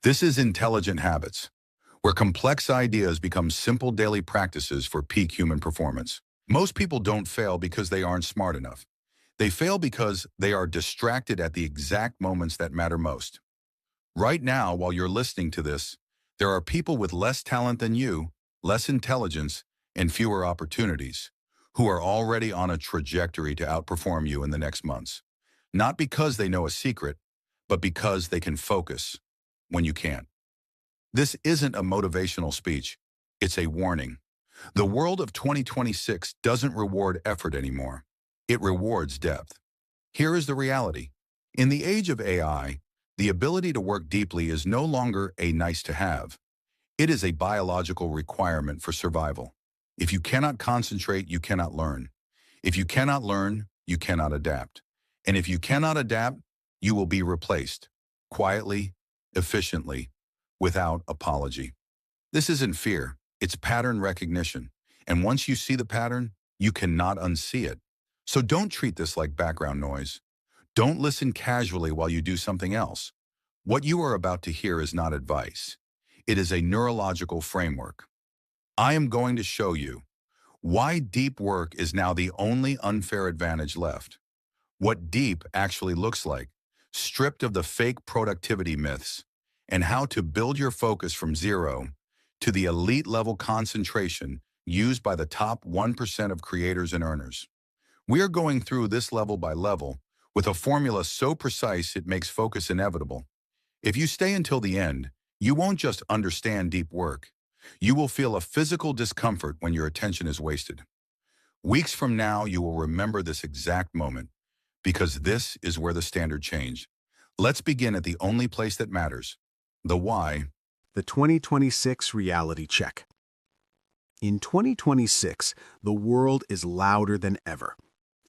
This is Intelligent Habits, where complex ideas become simple daily practices for peak human performance. Most people don't fail because they aren't smart enough. They fail because they are distracted at the exact moments that matter most. Right now, while you're listening to this, there are people with less talent than you, less intelligence, and fewer opportunities, who are already on a trajectory to outperform you in the next months. Not because they know a secret, but because they can focus when you can't. This isn't a motivational speech. It's a warning. The world of 2026 doesn't reward effort anymore. It rewards depth. Here is the reality. In the age of AI, the ability to work deeply is no longer a nice-to-have. It is a biological requirement for survival. If you cannot concentrate, you cannot learn. If you cannot learn, you cannot adapt. And if you cannot adapt, you will be replaced, quietly, efficiently, without apology. This isn't fear, it's pattern recognition. And once you see the pattern, you cannot unsee it. So don't treat this like background noise. Don't listen casually while you do something else. What you are about to hear is not advice. It is a neurological framework. I am going to show you why deep work is now the only unfair advantage left. What deep actually looks like, stripped of the fake productivity myths, and how to build your focus from zero to the elite level concentration used by the top 1% of creators and earners. We are going through this level by level with a formula so precise it makes focus inevitable. If you stay until the end, you won't just understand deep work. You will feel a physical discomfort when your attention is wasted. Weeks from now, you will remember this exact moment, because this is where the standard changed. Let's begin at the only place that matters, the why. The 2026 Reality Check. In 2026, the world is louder than ever.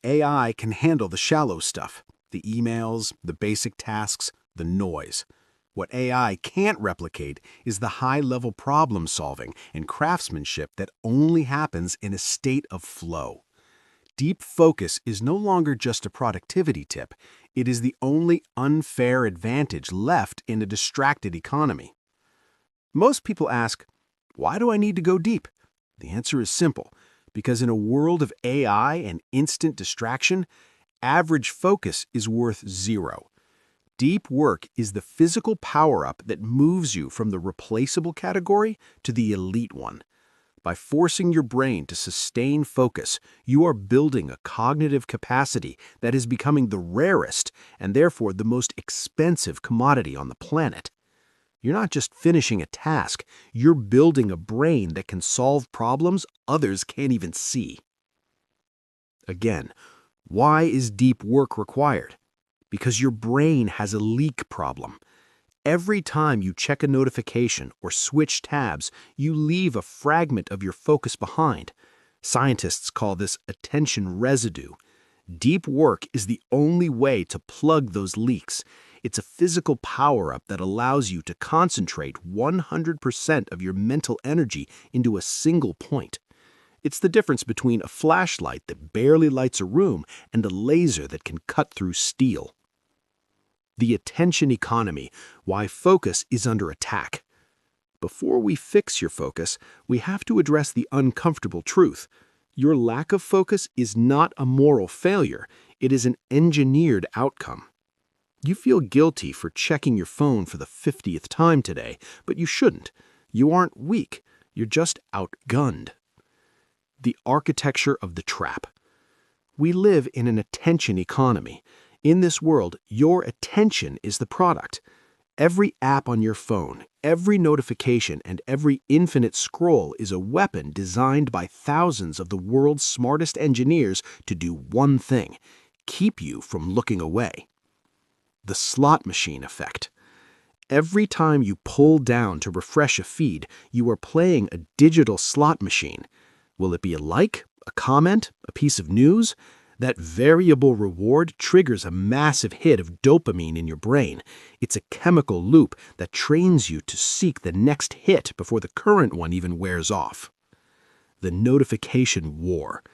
AI can handle the shallow stuff, the emails, the basic tasks, the noise. What AI can't replicate is the high-level problem-solving and craftsmanship that only happens in a state of flow. Deep focus is no longer just a productivity tip. It is the only unfair advantage left in a distracted economy. Most people ask, why do I need to go deep? The answer is simple. Because in a world of AI and instant distraction, average focus is worth zero. Deep work is the physical power-up that moves you from the replaceable category to the elite one. By forcing your brain to sustain focus, you are building a cognitive capacity that is becoming the rarest and therefore the most expensive commodity on the planet. You're not just finishing a task, you're building a brain that can solve problems others can't even see. Again, why is deep work required? Because your brain has a leak problem. Every time you check a notification or switch tabs, you leave a fragment of your focus behind. Scientists call this attention residue. Deep work is the only way to plug those leaks. It's a physical power-up that allows you to concentrate 100% of your mental energy into a single point. It's the difference between a flashlight that barely lights a room and a laser that can cut through steel. The attention economy, why focus is under attack. Before we fix your focus, we have to address the uncomfortable truth. Your lack of focus is not a moral failure. It is an engineered outcome. You feel guilty for checking your phone for the 50th time today, but you shouldn't. You aren't weak. You're just outgunned. The architecture of the trap. We live in an attention economy. In this world, your attention is the product. Every app on your phone, every notification, and every infinite scroll is a weapon designed by thousands of the world's smartest engineers to do one thing: keep you from looking away. The slot machine effect. Every time you pull down to refresh a feed, you are playing a digital slot machine. Will it be a like, a comment, a piece of news? That variable reward triggers a massive hit of dopamine in your brain. It's a chemical loop that trains you to seek the next hit before the current one even wears off. The notification war.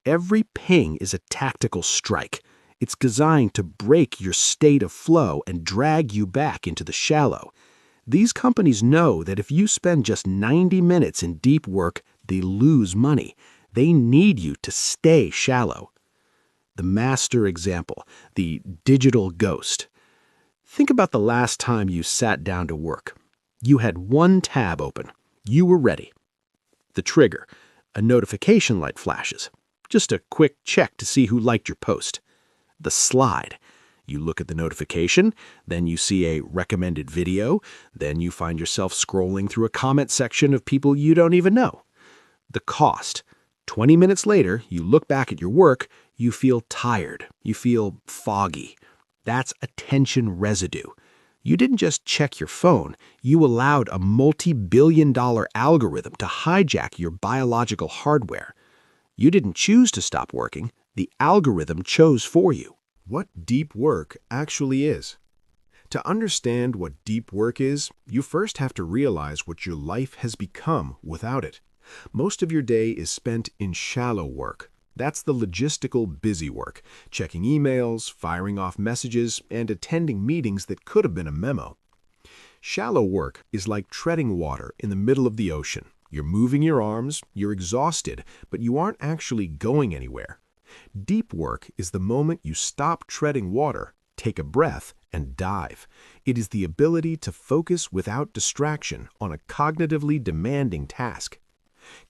Every ping is a tactical strike. It's designed to break your state of flow and drag you back into the shallow. These companies know that if you spend just 90 minutes in deep work, they lose money. They need you to stay shallow. The master example, the digital ghost. Think about the last time you sat down to work. You had one tab open. You were ready. The trigger, a notification light flashes. Just a quick check to see who liked your post. The slide. You look at the notification, then you see a recommended video, then you find yourself scrolling through a comment section of people you don't even know. The cost. 20 minutes later, you look back at your work, you feel tired, you feel foggy. That's attention residue. You didn't just check your phone, you allowed a multi-billion-dollar algorithm to hijack your biological hardware. You didn't choose to stop working, the algorithm chose for you. What deep work actually is. To understand what deep work is, you first have to realize what your life has become without it. Most of your day is spent in shallow work. That's the logistical busy work, checking emails, firing off messages, and attending meetings that could have been a memo. Shallow work is like treading water in the middle of the ocean. You're moving your arms, you're exhausted, but you aren't actually going anywhere. Deep work is the moment you stop treading water, take a breath, and dive. It is the ability to focus without distraction on a cognitively demanding task.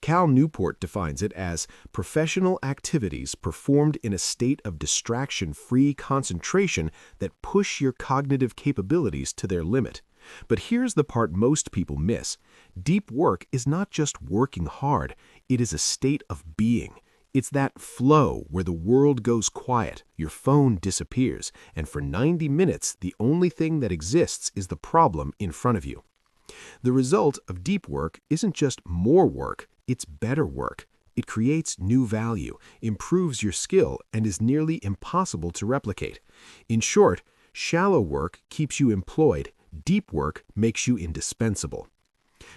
Cal Newport defines it as professional activities performed in a state of distraction-free concentration that push your cognitive capabilities to their limit. But here's the part most people miss. Deep work is not just working hard, it is a state of being. It's that flow where the world goes quiet, your phone disappears, and for 90 minutes, the only thing that exists is the problem in front of you. The result of deep work isn't just more work, it's better work. It creates new value, improves your skill, and is nearly impossible to replicate. In short, shallow work keeps you employed, deep work makes you indispensable.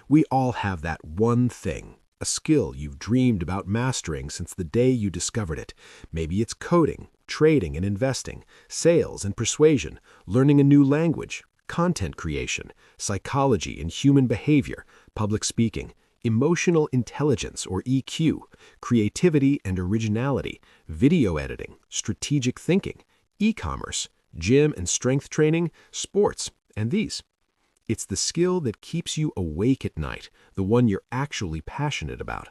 We all have that one thing. A skill you've dreamed about mastering since the day you discovered it. Maybe it's coding, trading and investing, sales and persuasion, learning a new language, content creation, psychology and human behavior, public speaking, emotional intelligence or EQ, creativity and originality, video editing, strategic thinking, e-commerce, gym and strength training, sports, and these. It's the skill that keeps you awake at night, the one you're actually passionate about.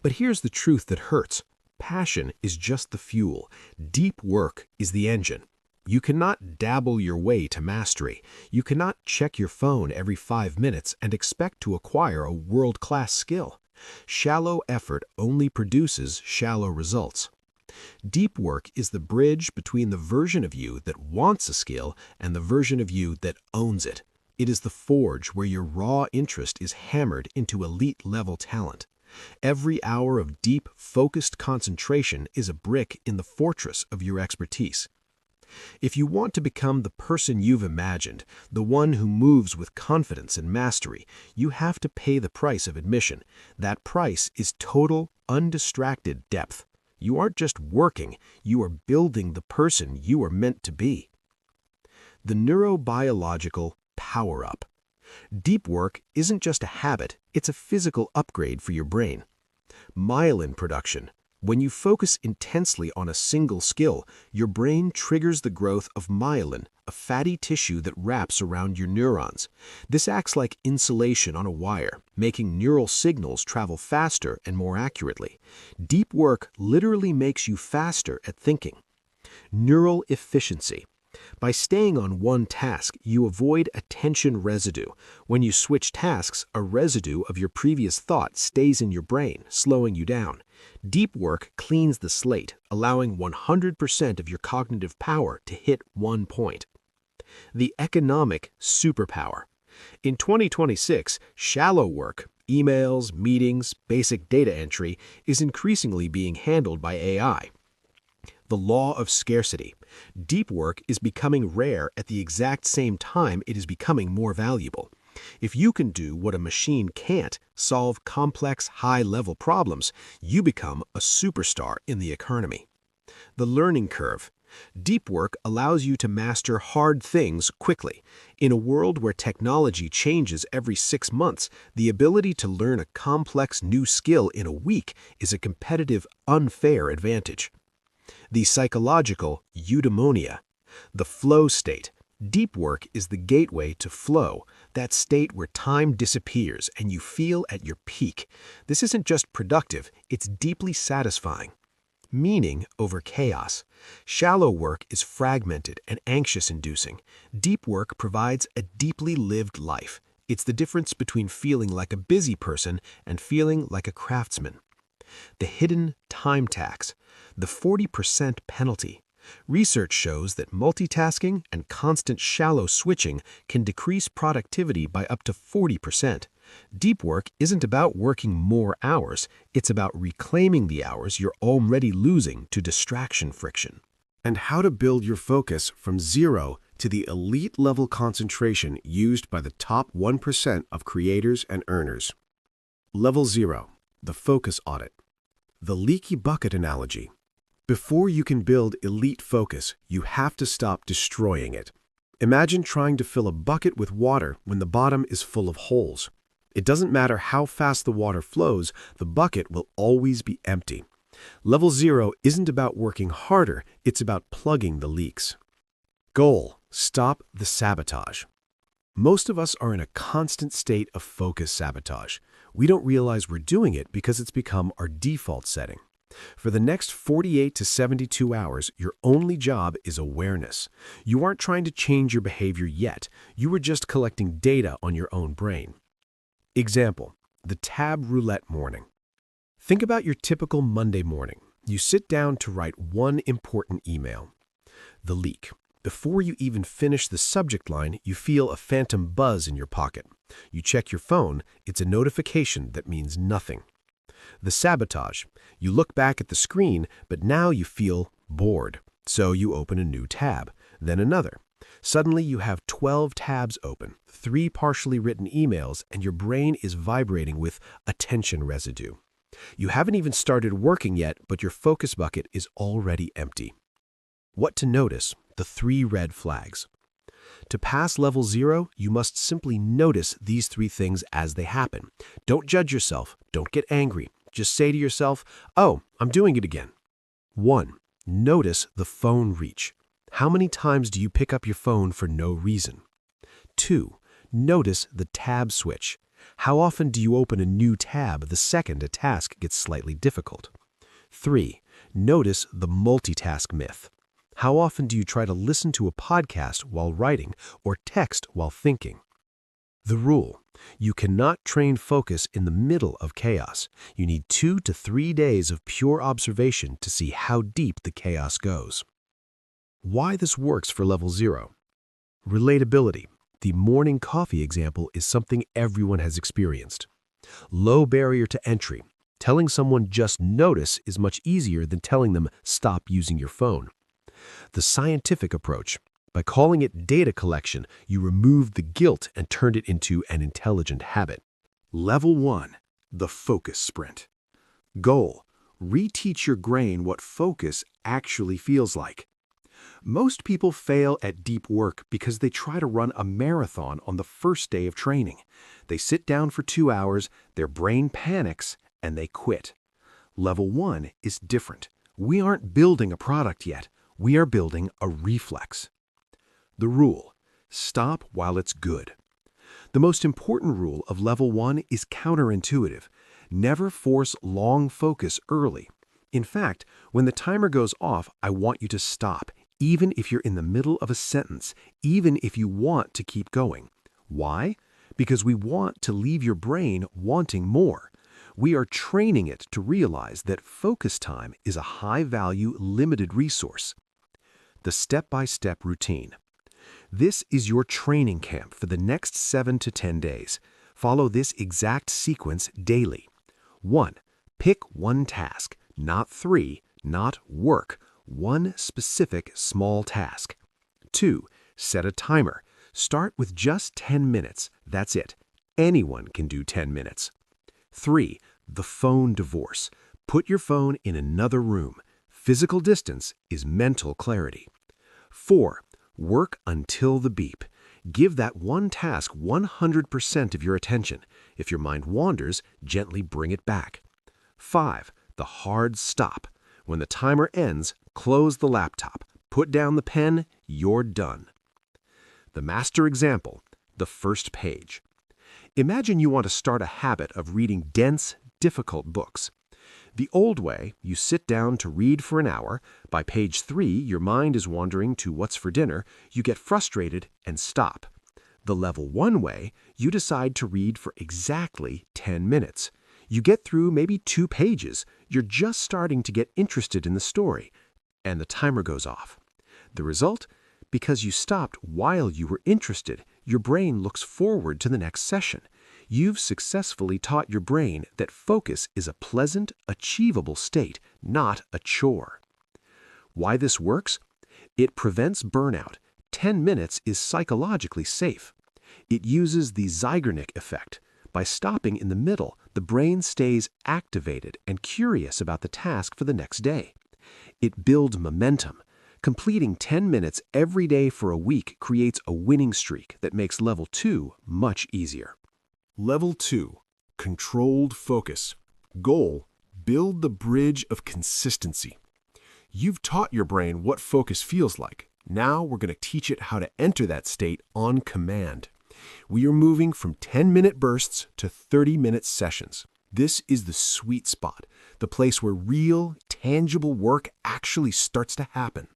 But here's the truth that hurts. Passion is just the fuel. Deep work is the engine. You cannot dabble your way to mastery. You cannot check your phone every 5 minutes and expect to acquire a world-class skill. Shallow effort only produces shallow results. Deep work is the bridge between the version of you that wants a skill and the version of you that owns it. It is the forge where your raw interest is hammered into elite-level talent. Every hour of deep, focused concentration is a brick in the fortress of your expertise. If you want to become the person you've imagined, the one who moves with confidence and mastery, you have to pay the price of admission. That price is total, undistracted depth. You aren't just working, you are building the person you are meant to be. The neurobiological power-up. Deep work isn't just a habit, it's a physical upgrade for your brain. Myelin production. When you focus intensely on a single skill, your brain triggers the growth of myelin, a fatty tissue that wraps around your neurons. This acts like insulation on a wire, making neural signals travel faster and more accurately. Deep work literally makes you faster at thinking. Neural efficiency. By staying on one task, you avoid attention residue. When you switch tasks, a residue of your previous thought stays in your brain, slowing you down. Deep work cleans the slate, allowing 100% of your cognitive power to hit one point. The economic superpower. In 2026, shallow work, emails, meetings, basic data entry, is increasingly being handled by AI. The law of scarcity. Deep work is becoming rare at the exact same time it is becoming more valuable. If you can do what a machine can't, solve complex, high-level problems, you become a superstar in the economy. The learning curve. Deep work allows you to master hard things quickly. In a world where technology changes every 6 months, the ability to learn a complex new skill in a week is a competitive, unfair advantage. The psychological eudaimonia, the flow state. Deep work is the gateway to flow, that state where time disappears and you feel at your peak. This isn't just productive, it's deeply satisfying. Meaning over chaos. Shallow work is fragmented and anxious-inducing. Deep work provides a deeply lived life. It's the difference between feeling like a busy person and feeling like a craftsman. The hidden time tax, the 40% penalty. Research shows that multitasking and constant shallow switching can decrease productivity by up to 40%. Deep work isn't about working more hours, it's about reclaiming the hours you're already losing to distraction friction. And how to build your focus from zero to the elite-level concentration used by the top 1% of creators and earners. Level 0. The focus audit. The leaky bucket analogy. Before you can build elite focus, you have to stop destroying it. Imagine trying to fill a bucket with water when the bottom is full of holes. It doesn't matter how fast the water flows, the bucket will always be empty. Level 0 isn't about working harder, it's about plugging the leaks. Goal: stop the sabotage. Most of us are in a constant state of focus sabotage. We don't realize we're doing it because it's become our default setting. For the next 48 to 72 hours, your only job is awareness. You aren't trying to change your behavior yet. You are just collecting data on your own brain. Example: the tab roulette morning. Think about your typical Monday morning. You sit down to write one important email. The leak. Before you even finish the subject line, you feel a phantom buzz in your pocket. You check your phone, it's a notification that means nothing. The sabotage. You look back at the screen, but now you feel bored. So you open a new tab, then another. Suddenly you have 12 tabs open, 3 partially written emails, and your brain is vibrating with attention residue. You haven't even started working yet, but your focus bucket is already empty. What to notice? The 3 red flags. To pass level 0, you must simply notice these 3 things as they happen. Don't judge yourself. Don't get angry. Just say to yourself, "Oh, I'm doing it again." 1. Notice the phone reach. How many times do you pick up your phone for no reason? 2. Notice the tab switch. How often do you open a new tab the second a task gets slightly difficult? 3. Notice the multitask myth. How often do you try to listen to a podcast while writing or text while thinking? The rule: you cannot train focus in the middle of chaos. You need 2 to 3 days of pure observation to see how deep the chaos goes. Why this works for level 0. Relatability. The morning coffee example is something everyone has experienced. Low barrier to entry. Telling someone just notice is much easier than telling them stop using your phone. The scientific approach. By calling it data collection, you remove the guilt and turned it into an intelligent habit. Level 1. The focus sprint. Goal: reteach your brain what focus actually feels like. Most people fail at deep work because they try to run a marathon on the first day of training. They sit down for 2 hours, their brain panics, and they quit. Level 1 is different. We aren't building a product yet. We are building a reflex. The rule: stop while it's good. The most important rule of level 1 is counterintuitive. Never force long focus early. In fact, when the timer goes off, I want you to stop, even if you're in the middle of a sentence, even if you want to keep going. Why? Because we want to leave your brain wanting more. We are training it to realize that focus time is a high-value, limited resource. The step-by-step routine. This is your training camp for the next 7 to 10 days. Follow this exact sequence daily. 1. Pick one task, not 3, not work. One specific small task. 2. Set a timer. Start with just 10 minutes. That's it. Anyone can do 10 minutes. 3. The phone divorce. Put your phone in another room. Physical distance is mental clarity. 4. Work until the beep. Give that one task 100% of your attention. If your mind wanders, gently bring it back. 5. The hard stop. When the timer ends, close the laptop. Put down the pen, you're done. The master example, the first page. Imagine you want to start a habit of reading dense, difficult books. The old way, you sit down to read for an hour. By page 3, your mind is wandering to what's for dinner. You get frustrated and stop. The level 1 way, you decide to read for exactly 10 minutes. You get through maybe 2 pages. You're just starting to get interested in the story, and the timer goes off. The result? Because you stopped while you were interested, your brain looks forward to the next session. You've successfully taught your brain that focus is a pleasant, achievable state, not a chore. Why this works? It prevents burnout. 10 minutes is psychologically safe. It uses the Zeigarnik effect. By stopping in the middle, the brain stays activated and curious about the task for the next day. It builds momentum. Completing 10 minutes every day for a week creates a winning streak that makes level 2 much easier. Level 2. Controlled focus. Goal: build the bridge of consistency. You've taught your brain what focus feels like. Now we're going to teach it how to enter that state on command. We are moving from 10-minute bursts to 30-minute sessions. This is the sweet spot, the place where real, tangible work actually starts to happen.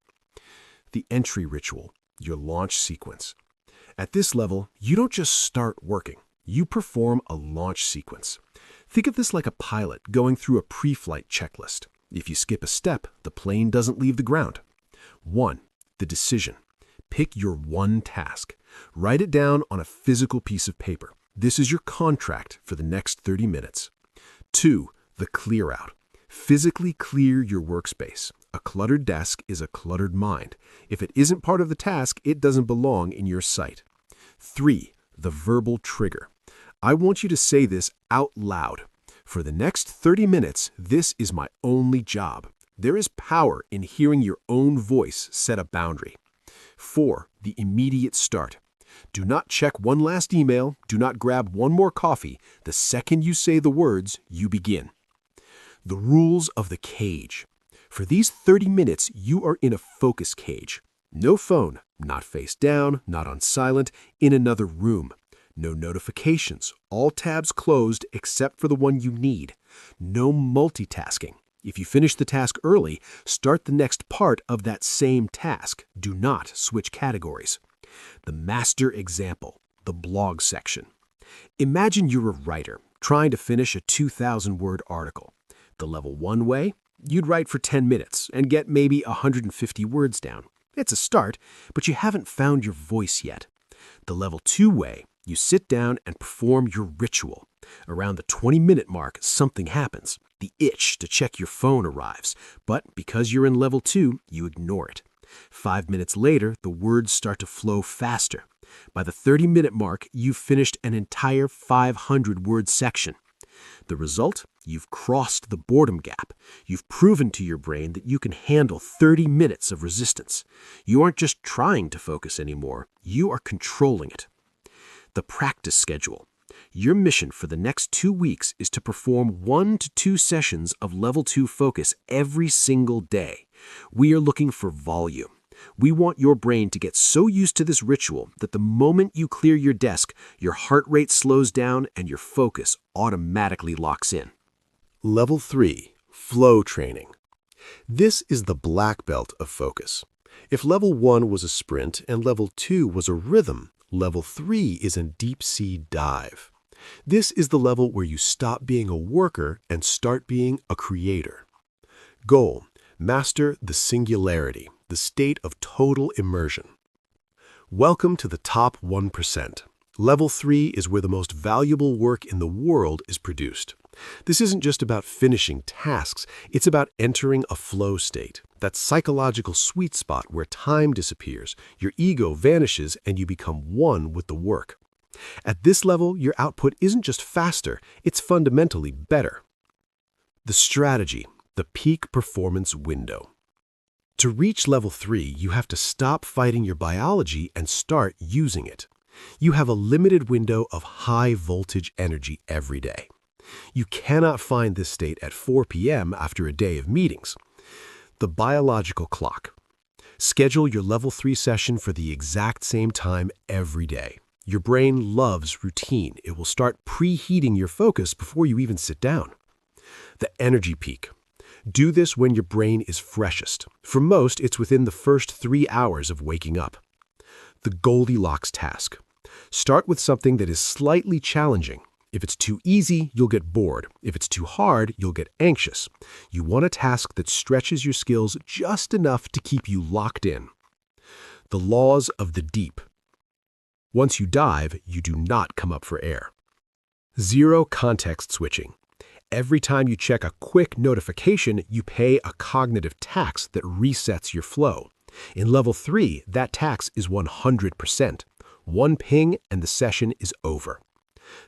The entry ritual, your launch sequence. At this level, you don't just start working. You perform a launch sequence. Think of this like a pilot going through a pre-flight checklist. If you skip a step, the plane doesn't leave the ground. 1. The decision. Pick your one task. Write it down on a physical piece of paper. This is your contract for the next 30 minutes. 2. The clear out. Physically clear your workspace. A cluttered desk is a cluttered mind. If it isn't part of the task, it doesn't belong in your sight. 3. The verbal trigger. I want you to say this out loud. For the next 30 minutes, this is my only job. There is power in hearing your own voice set a boundary. 4. The immediate start. Do not check one last email. Do not grab one more coffee. The second you say the words, you begin. The rules of the cage. For these 30 minutes, you are in a focus cage. No phone, not face down, not on silent, in another room. No notifications, all tabs closed except for the one you need. No multitasking. If you finish the task early, start the next part of that same task. Do not switch categories. The master example, the blog section. Imagine you're a writer trying to finish a 2,000-word article. The level 1 way, you'd write for 10 minutes and get maybe 150 words down. It's a start, but you haven't found your voice yet. The level 2 way, you sit down and perform your ritual. Around the 20-minute mark, something happens. The itch to check your phone arrives, but because you're in level 2, you ignore it. 5 minutes later, the words start to flow faster. By the 30-minute mark, you've finished an entire 500-word section. The result? You've crossed the boredom gap. You've proven to your brain that you can handle 30 minutes of resistance. You aren't just trying to focus anymore. You are controlling it. The practice schedule. Your mission for the next 2 weeks is to perform 1 to 2 sessions of level 2 focus every single day. We are looking for volume. We want your brain to get so used to this ritual that the moment you clear your desk, your heart rate slows down and your focus automatically locks in. Level 3. Flow training. This is the black belt of focus. If level 1 was a sprint and level 2 was a rhythm, level 3 is a deep sea dive. This is the level where you stop being a worker and start being a creator. Goal: master the singularity, the state of total immersion. Welcome to the top 1%. Level 3 is where the most valuable work in the world is produced. This isn't just about finishing tasks, it's about entering a flow state, that psychological sweet spot where time disappears, your ego vanishes, and you become one with the work. At this level, your output isn't just faster, it's fundamentally better. The strategy, the peak performance window. To reach level 3, you have to stop fighting your biology and start using it. You have a limited window of high voltage energy every day. You cannot find this state at 4 p.m. after a day of meetings. The biological clock. Schedule your level 3 session for the exact same time every day. Your brain loves routine. It will start preheating your focus before you even sit down. The energy peak. Do this when your brain is freshest. For most, it's within the first 3 hours of waking up. The Goldilocks task. Start with something that is slightly challenging. If it's too easy, you'll get bored. If it's too hard, you'll get anxious. You want a task that stretches your skills just enough to keep you locked in. The laws of the deep. Once you dive, you do not come up for air. Zero context switching. Every time you check a quick notification, you pay a cognitive tax that resets your flow. In level 3, that tax is 100%. One ping and the session is over.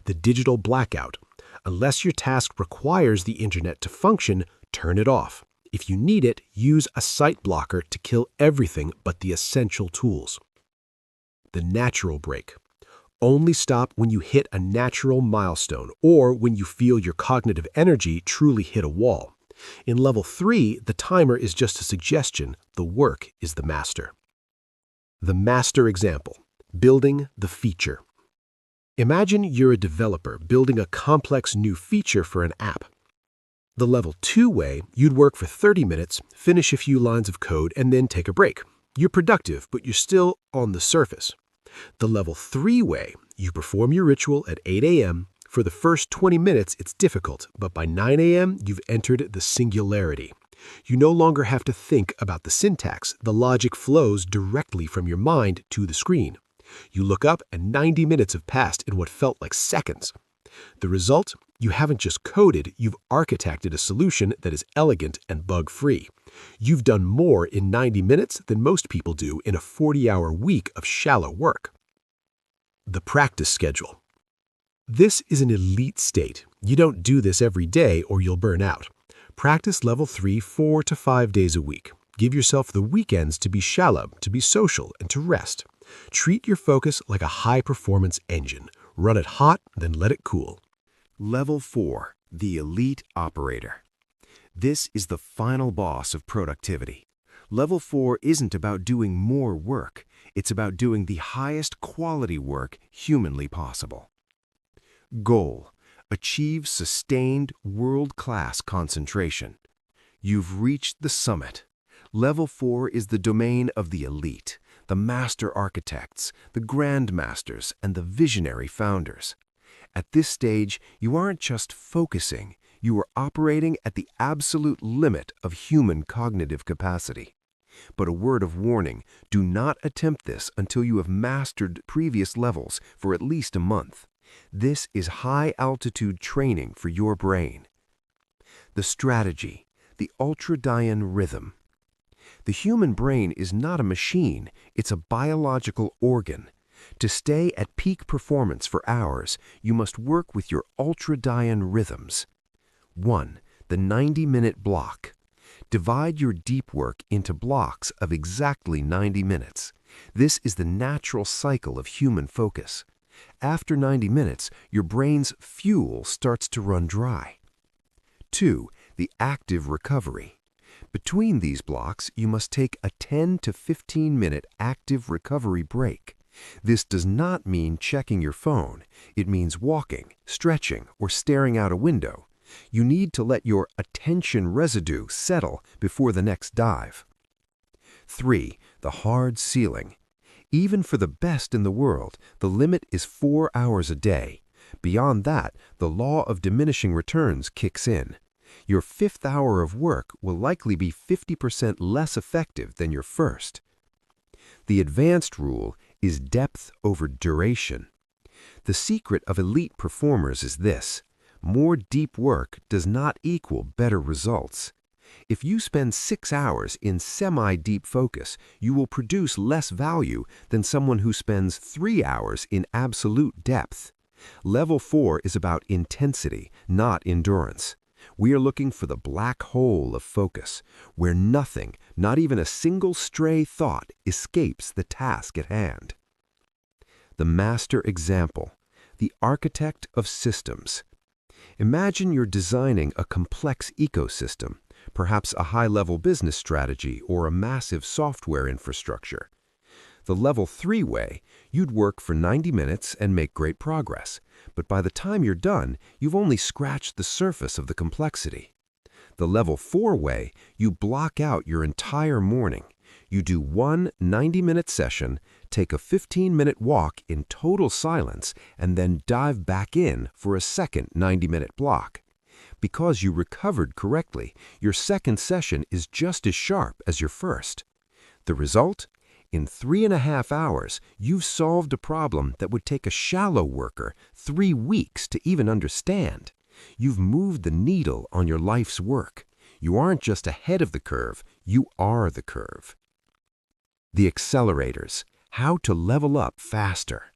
The digital blackout. Unless your task requires the internet to function, turn it off. If you need it, use a site blocker to kill everything but the essential tools. The natural break. Only stop when you hit a natural milestone or when you feel your cognitive energy truly hit a wall. In level 3, the timer is just a suggestion. The work is the master. The master example. Building the feature. Imagine you're a developer building a complex new feature for an app. The level 2 way, you'd work for 30 minutes, finish a few lines of code, and then take a break. You're productive, but you're still on the surface. The level 3 way, you perform your ritual at 8 a.m. For the first 20 minutes, it's difficult, but by 9 a.m., you've entered the singularity. You no longer have to think about the syntax. The logic flows directly from your mind to the screen. You look up and 90 minutes have passed in what felt like seconds. The result? You haven't just coded, you've architected a solution that is elegant and bug-free. You've done more in 90 minutes than most people do in a 40-hour week of shallow work. The practice schedule. This is an elite state. You don't do this every day or you'll burn out. Practice level 3 4 to 5 days a week. Give yourself the weekends to be shallow, to be social, and to rest. Treat your focus like a high-performance engine. Run it hot, then let it cool. Level 4, the elite operator. This is the final boss of productivity. Level 4 isn't about doing more work. It's about doing the highest quality work humanly possible. Goal: achieve sustained world-class concentration. You've reached the summit. Level 4 is the domain of the elite, the master architects, the grandmasters, and the visionary founders. At this stage, you aren't just focusing, you are operating at the absolute limit of human cognitive capacity. But a word of warning, do not attempt this until you have mastered previous levels for at least a month. This is high-altitude training for your brain. The strategy, the ultradian rhythm. The human brain is not a machine, it's a biological organ. To stay at peak performance for hours, you must work with your ultradian rhythms. 1. The 90-minute block. Divide your deep work into blocks of exactly 90 minutes. This is the natural cycle of human focus. After 90 minutes, your brain's fuel starts to run dry. 2. The active recovery. Between these blocks, you must take a 10 to 15-minute active recovery break. This does not mean checking your phone. It means walking, stretching, or staring out a window. You need to let your attention residue settle before the next dive. 3. The hard ceiling. Even for the best in the world, the limit is 4 hours a day. Beyond that, the law of diminishing returns kicks in. Your 5th hour of work will likely be 50% less effective than your first. The advanced rule is depth over duration. The secret of elite performers is this: more deep work does not equal better results. If you spend 6 hours in semi-deep focus, you will produce less value than someone who spends 3 hours in absolute depth. Level 4 is about intensity, not endurance. We are looking for the black hole of focus, where nothing, not even a single stray thought, escapes the task at hand. The master example, the architect of systems. Imagine you're designing a complex ecosystem, perhaps a high-level business strategy or a massive software infrastructure. The level 3 way, you'd work for 90 minutes and make great progress, but by the time you're done, you've only scratched the surface of the complexity. The level 4 way, you block out your entire morning. You do one 90-minute session, take a 15-minute walk in total silence, and then dive back in for a second 90-minute block. Because you recovered correctly, your second session is just as sharp as your first. The result? In 3.5 hours, you've solved a problem that would take a shallow worker 3 weeks to even understand. You've moved the needle on your life's work. You aren't just ahead of the curve, you are the curve. The accelerators, how to level up faster.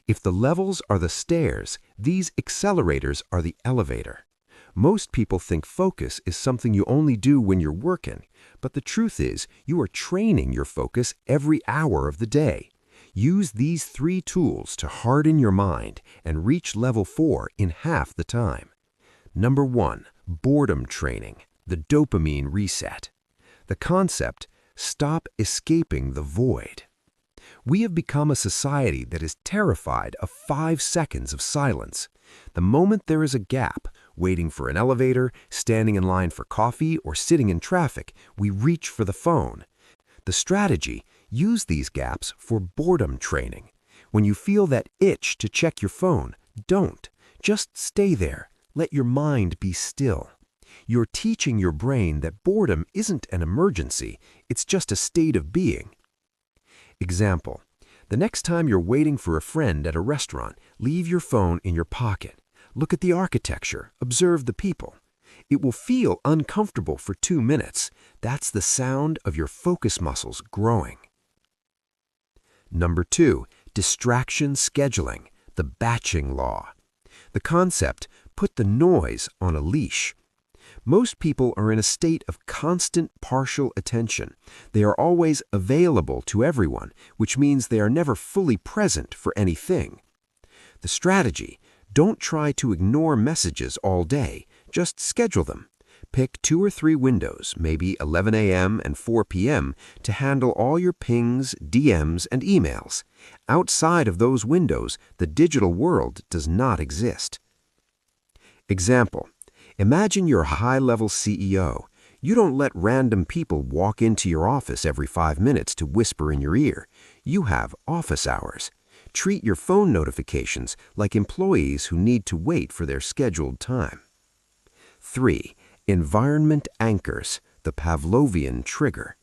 If the levels are the stairs, these accelerators are the elevator. Most people think focus is something you only do when you're working, but the truth is you are training your focus every hour of the day. Use these 3 tools to harden your mind and reach level 4 in half the time. Number 1, boredom training, the dopamine reset. The concept, stop escaping the void. We have become a society that is terrified of 5 seconds of silence. The moment there is a gap, waiting for an elevator, standing in line for coffee, or sitting in traffic, we reach for the phone. The strategy, use these gaps for boredom training. When you feel that itch to check your phone, don't. Just stay there. Let your mind be still. You're teaching your brain that boredom isn't an emergency, it's just a state of being. Example, the next time you're waiting for a friend at a restaurant, leave your phone in your pocket. Look at the architecture, observe the people. It will feel uncomfortable for 2 minutes. That's the sound of your focus muscles growing. Number 2, distraction scheduling, the batching law. The concept, put the noise on a leash. Most people are in a state of constant partial attention. They are always available to everyone, which means they are never fully present for anything. The strategy, don't try to ignore messages all day, just schedule them. Pick 2 or 3 windows, maybe 11 a.m. and 4 p.m., to handle all your pings, DMs, and emails. Outside of those windows, the digital world does not exist. Example, imagine you're a high-level CEO. You don't let random people walk into your office every 5 minutes to whisper in your ear. You have office hours. Treat your phone notifications like employees who need to wait for their scheduled time. 3. Environment anchors, the Pavlovian trigger.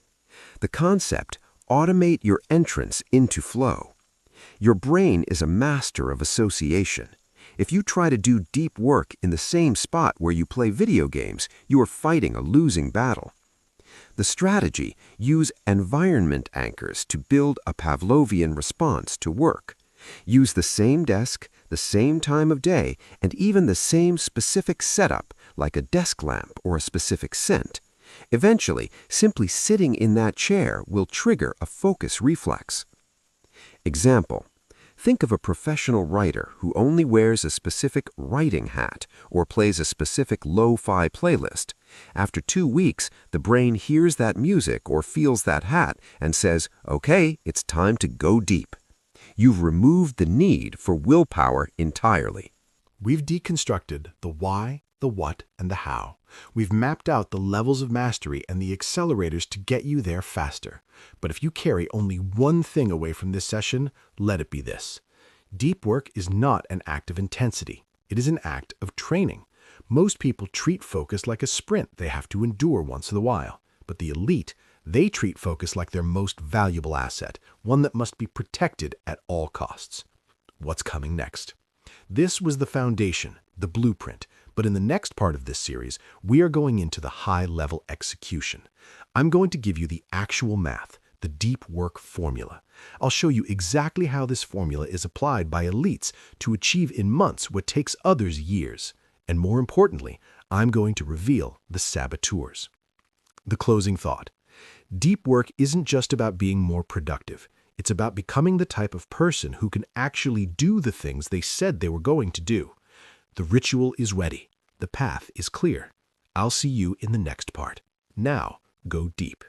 The concept, automate your entrance into flow. Your brain is a master of association. If you try to do deep work in the same spot where you play video games, you are fighting a losing battle. The strategy, use environment anchors to build a Pavlovian response to work. Use the same desk, the same time of day, and even the same specific setup, like a desk lamp or a specific scent. Eventually, simply sitting in that chair will trigger a focus reflex. Example, think of a professional writer who only wears a specific writing hat or plays a specific lo-fi playlist. After 2 weeks, the brain hears that music or feels that hat and says, okay, it's time to go deep. You've removed the need for willpower entirely. We've deconstructed the why, the what, and the how. We've mapped out the levels of mastery and the accelerators to get you there faster. But if you carry only one thing away from this session, let it be this. Deep work is not an act of intensity. It is an act of training. Most people treat focus like a sprint they have to endure once in a while. But the elite, they treat focus like their most valuable asset, one that must be protected at all costs. What's coming next? This was the foundation, the blueprint, but in the next part of this series, we are going into the high-level execution. I'm going to give you the actual math, the deep work formula. I'll show you exactly how this formula is applied by elites to achieve in months what takes others years. And more importantly, I'm going to reveal the saboteurs. The closing thought. Deep work isn't just about being more productive. It's about becoming the type of person who can actually do the things they said they were going to do. The ritual is ready. The path is clear. I'll see you in the next part. Now, go deep.